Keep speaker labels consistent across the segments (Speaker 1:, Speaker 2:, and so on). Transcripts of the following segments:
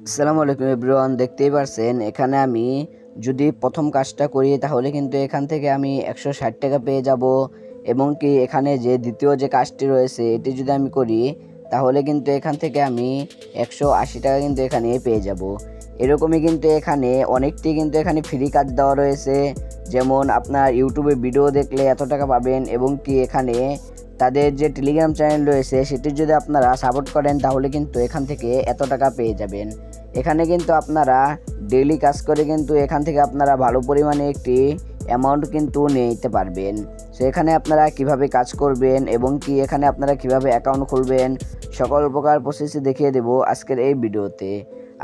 Speaker 1: আসসালামু আলাইকুম এভরিওয়ান, দেখতেই পারছেন এখানে আমি যদি প্রথম কাজটা করি তাহলে কিন্তু এখান থেকে আমি 160 টাকা পেয়ে যাব এবং কি এখানে যে দ্বিতীয় যে কাজটি রয়েছে এটি যদি আমি করি তাহলে কিন্তু এখান থেকে আমি 180 টাকা কিন্তু এখানে পেয়ে যাব। এরকমই কিন্তু এখানে অনেকটি কিন্তু এখানে ফ্রি কাজ দেওয়া রয়েছে, যেমন আপনার ইউটিউবে ভিডিও দেখলে এত টাকা পাবেন এবং কি এখানে তাদের যে টেলিগ্রাম চ্যানেল রয়েছে সেটি যদি আপনারা সাপোর্ট করেন তাহলে কিন্তু এখান থেকে এত টাকা পেয়ে যাবেন। এখানে কিন্তু আপনারা ডেইলি কাজ করে কিন্তু এখান থেকে আপনারা ভালো পরিমাণে একটি অ্যামাউন্ট কিন্তু নিয়ে নিতে পারবেন। সো এখানে আপনারা কিভাবে কাজ করবেন এবং কি এখানে আপনারা কিভাবে অ্যাকাউন্ট খুলবেন সকল প্রকার প্রসেসই দেখিয়ে দেব আজকের এই ভিডিওতে।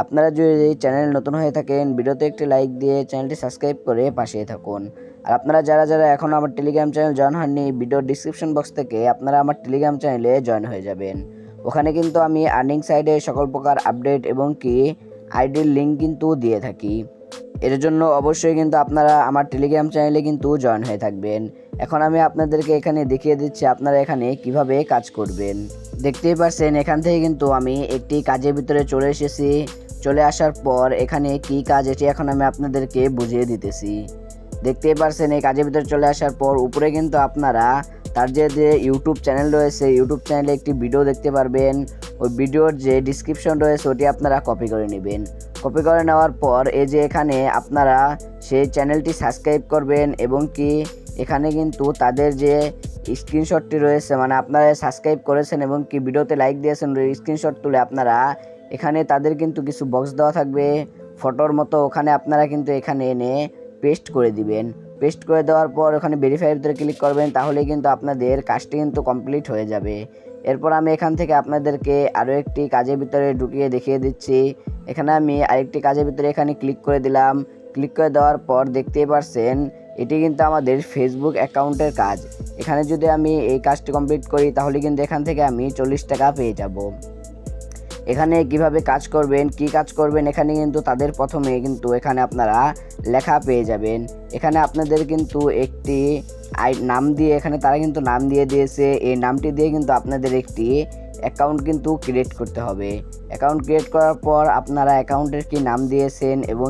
Speaker 1: আপনারা যদি এই চ্যানেল নতুন হয়ে থাকেন ভিডিওতে একটি লাইক দিয়ে চ্যানেলটি সাবস্ক্রাইব করে পাশে থাকুন। আর আপনারা যারা যারা এখনও আমার টেলিগ্রাম চ্যানেল জয়েন হননি, ভিডিওর ডিসক্রিপশন বক্স থেকে আপনারা আমার টেলিগ্রাম চ্যানেলে জয়েন হয়ে যাবেন। ওখানে কিন্তু আমি আর্নিং সাইডে সকল প্রকার আপডেট এবং কি আইডির লিঙ্ক কিন্তু দিয়ে থাকি। এর জন্য অবশ্যই কিন্তু আপনারা আমার টেলিগ্রাম চ্যানেলে কিন্তু জয়েন হয়ে থাকবেন। এখন আমি আপনাদেরকে এখানে দেখিয়ে দিচ্ছি আপনারা এখানে কিভাবে কাজ করবেন। দেখতেই পাচ্ছেন এখান থেকে কিন্তু আমি একটি কাজের ভিতরে চলে এসেছি। চলে আসার পর এখানে কি কাজ এটি এখন আমি আপনাদেরকে বুঝিয়ে দিতেছি। দেখতেই পাচ্ছেন এই কাজের ভিতরে চলে আসার পর উপরে কিন্তু আপনারা তার যে ইউটিউব চ্যানেল রয়েছে ইউটিউব চ্যানেলে একটি ভিডিও দেখতে পারবেন। ওই ভিডিওর যে ডিসক্রিপশন রয়েছে ওটি আপনারা কপি করে নেবেন। কপি করে নেওয়ার পর এই যে এখানে আপনারা সেই চ্যানেলটি সাবস্ক্রাইব করবেন এবং কি এখানে কিন্তু তাদের যে স্ক্রিনশটটি রয়েছে, মানে আপনারা সাবস্ক্রাইব করেছেন এবং কি ভিডিওতে লাইক দিয়েছেন, স্ক্রিনশট তুলে আপনারা এখানে তাদের কিন্তু কিছু বক্স দেওয়া থাকবে ফটোর মতো, ওখানে আপনারা কিন্তু এখানে এনে পেস্ট করে দিবেন। পেস্ট করে দেওয়ার পর ওখানে ভেরিফাইয়ের ভিতরে ক্লিক করবেন, তাহলে কিন্তু আপনাদের কাজটি কিন্তু কমপ্লিট হয়ে যাবে। এরপর আমি এখান থেকে আপনাদেরকে আরও একটি কাজের ভিতরে ঢুকিয়ে দেখিয়ে দিচ্ছি। এখানে আমি আরেকটি কাজের ভিতরে এখানে ক্লিক করে দিলাম। ক্লিক করে দেওয়ার পর দেখতেই পারছেন এটি কিন্তু আমাদের ফেসবুক অ্যাকাউন্টের কাজ। এখানে যদি আমি এই কাজটি কমপ্লিট করি তাহলে কিন্তু এখান থেকে আমি 40 টাকা পেয়ে যাব। এখানে কিভাবে কাজ করবেন, কি কাজ করবেন, এখানে কিন্তু তাদের প্রথমে কিন্তু এখানে আপনারা লেখা পেয়ে যাবেন। এখানে আপনাদের কিন্তু একটি নাম দিয়ে এখানে তারা কিন্তু নাম দিয়ে দিয়েছে, এই নামটি দিয়ে কিন্তু আপনাদের একটি অ্যাকাউন্ট কিন্তু ক্রিয়েট করতে হবে। অ্যাকাউন্ট ক্রিয়েট করার পর আপনারা অ্যাকাউন্টের কি নাম দিয়েছেন এবং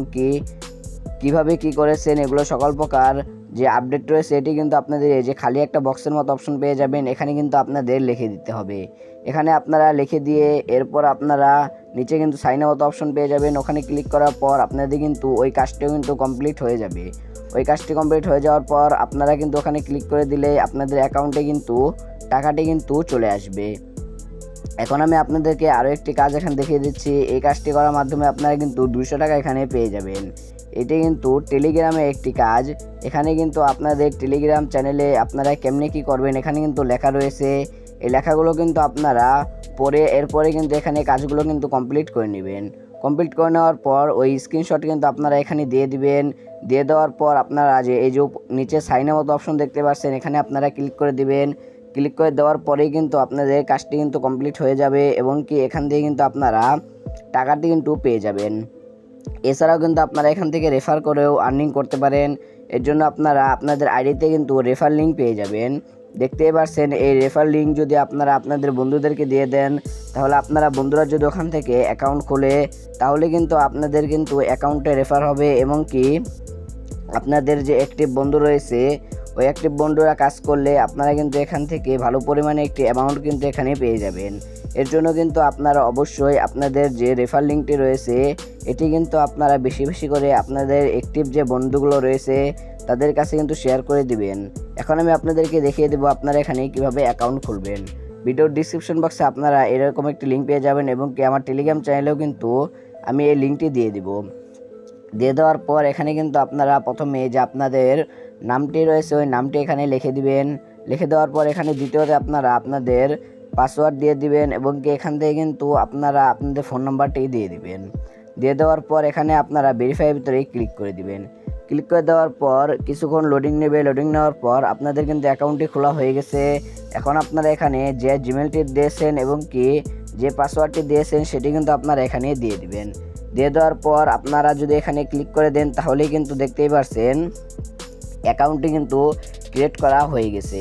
Speaker 1: কিভাবে কি করেছেন এগুলো সকল প্রকার যে আপডেট রয়েছে এটি কিন্তু আপনাদের এই যে খালি একটা বক্সের মতো অপশন পেয়ে যাবেন, এখানে কিন্তু আপনাদের লিখে দিতে হবে। এখানে আপনারা লিখে দিয়ে এরপর আপনারা নিচে কিন্তু সাইন আউট অপশন পেয়ে যাবেন, ওখানে ক্লিক করার পর আপনাদের কিন্তু ওই কাজটিও কিন্তু কমপ্লিট হয়ে যাবে। ওই কাজটি কমপ্লিট হয়ে যাওয়ার পর আপনারা কিন্তু ওখানে ক্লিক করে দিলে আপনাদের অ্যাকাউন্টে কিন্তু টাকাটি কিন্তু চলে আসবে। এখন আমি আপনাদেরকে আরও একটি কাজ এখানে দেখিয়ে দিচ্ছি। এই কাজটি করার মাধ্যমে আপনারা কিন্তু 200 টাকা এখানে পেয়ে যাবেন। এটি কিন্তু টেলিগ্রামে একটি কাজ। এখানে কিন্তু আপনাদের টেলিগ্রাম চ্যানেলে আপনারা কেমনে কি করবেন এখানে কিন্তু লেখা রয়েছে। এই লেখাগুলো কিন্তু আপনারা পরে এরপরে কিন্তু এখানে কাজগুলো কিন্তু কমপ্লিট করে নেবেন। কমপ্লিট করে নেওয়ার পর ওই স্ক্রিনশট কিন্তু আপনারা এখানে দিয়ে দিবেন। দিয়ে দেওয়ার পর আপনারা যে এই যে নিচে সাইনের মতো অপশন দেখতে পাচ্ছেন এখানে আপনারা ক্লিক করে দিবেন। ক্লিক করে দেওয়ার পরেই কিন্তু আপনাদের কাজটি কিন্তু কমপ্লিট হয়ে যাবে এবং কি এখান থেকে কিন্তু আপনারা টাকাটি কিন্তু পেয়ে যাবেন। এছাড়াও কিন্তু আপনারা এখান থেকে রেফার করেও আর্নিং করতে পারেন। এর জন্য আপনারা আপনাদের আইডিতে কিন্তু রেফার লিঙ্ক পেয়ে যাবেন। দেখতেই পাচ্ছেন এই রেফার লিঙ্ক যদি আপনারা আপনাদের বন্ধুদেরকে দিয়ে দেন তাহলে আপনারা বন্ধুরা যদি ওখান থেকে অ্যাকাউন্ট খোলে তাহলে কিন্তু আপনাদের কিন্তু অ্যাকাউন্টে রেফার হবে এবং কি আপনাদের যে অ্যাক্টিভ বন্ধু রয়েছে ওই অ্যাক্টিভ বন্ধুরা কাজ করলে আপনারা কিন্তু এখান থেকে ভালো পরিমাণে একটি অ্যামাউন্ট কিন্তু এখানে পেয়ে যাবেন। এর জন্য কিন্তু আপনারা অবশ্যই আপনাদের যে রেফার লিঙ্কটি রয়েছে এটি কিন্তু আপনারা বেশি বেশি করে আপনাদের অ্যাক্টিভ যে বন্ধুগুলো রয়েছে তাদের কাছে কিন্তু শেয়ার করে দিবেন। এখন আমি আপনাদেরকে দেখিয়ে দেবো আপনারা এখানে কিভাবে অ্যাকাউন্ট খুলবেন। ভিডিওর ডিসক্রিপশন বক্সে আপনারা এরকম একটি লিঙ্ক পেয়ে যাবেন এবং কি আমার টেলিগ্রাম চ্যানেলেও কিন্তু আমি এই লিঙ্কটি দিয়ে দিব। দিয়ে দেওয়ার পর এখানে কিন্তু আপনারা প্রথমে যে আপনাদের নামটি রয়েছে ওই নামটি এখানে লিখে দিবেন। লিখে দেওয়ার পর এখানে দ্বিতীয়তে আপনারা আপনাদের পাসওয়ার্ড দিয়ে দিবেন এবং কি এখান থেকে কিন্তু আপনারা আপনাদের ফোন নাম্বারটি দিয়ে দিবেন। দিয়ে দেওয়ার পর এখানে আপনারা ভেরিফাইয়ের ভিতরে ক্লিক করে দিবেন। ক্লিক করে দেওয়ার পর কিছুক্ষণ লোডিং নেবে। লোডিং নেওয়ার পর আপনাদের কিন্তু অ্যাকাউন্টটি খোলা হয়ে গেছে। এখন আপনারা এখানে যে জিমেলটি দিয়েছেন এবং কি যে পাসওয়ার্ডটি দিয়েছেন সেটি কিন্তু আপনারা এখানে দিয়ে দিবেন। দিয়ে দেওয়ার পর আপনারা যদি এখানে ক্লিক করে দেন তাহলে কিন্তু দেখতেই পারছেন অ্যাকাউন্টটি কিন্তু ক্রিয়েট করা হয়ে গেছে।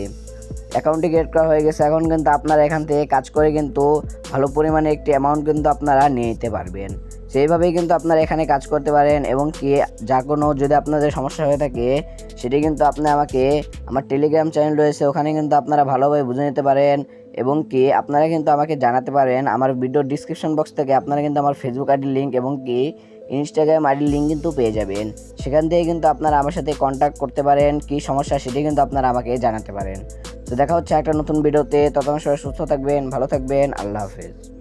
Speaker 1: অ্যাকাউন্টটি ক্রিয়েট করা হয়ে গেছে। এখন কিন্তু আপনারা এখান থেকে কাজ করে কিন্তু ভালো পরিমাণে একটি অ্যামাউন্ট কিন্তু আপনারা নিয়ে নিতে পারবেন। সেইভাবেই কিন্তু আপনারা এখানে কাজ করতে পারেন এবং কি যা কোনো যদি আপনাদের সমস্যা হয়ে থাকে সেটি কিন্তু আপনি আমাকে আমার টেলিগ্রাম চ্যানেল রয়েছে, ওখানে কিন্তু আপনারা ভালোভাবে বুঝে নিতে পারেন এবং কি আপনারা কিন্তু আমাকে জানাতে পারেন। আমার ভিডিও ডিসক্রিপশন বক্স থেকে আপনারা কিন্তু আমার ফেসবুক আইডির লিঙ্ক এবং কি ইনস্টাগ্রাম আইডির লিঙ্ক কিন্তু পেয়ে যাবেন। সেখান থেকে কিন্তু আপনারা আমার সাথে কন্ট্যাক্ট করতে পারেন, কি সমস্যা সেটি কিন্তু আপনারা আমাকে জানাতে পারেন। তো দেখা হচ্ছে একটা নতুন ভিডিওতে, ততক্ষণ সবাই সুস্থ থাকবেন, ভালো থাকবেন, আল্লাহ হাফেজ।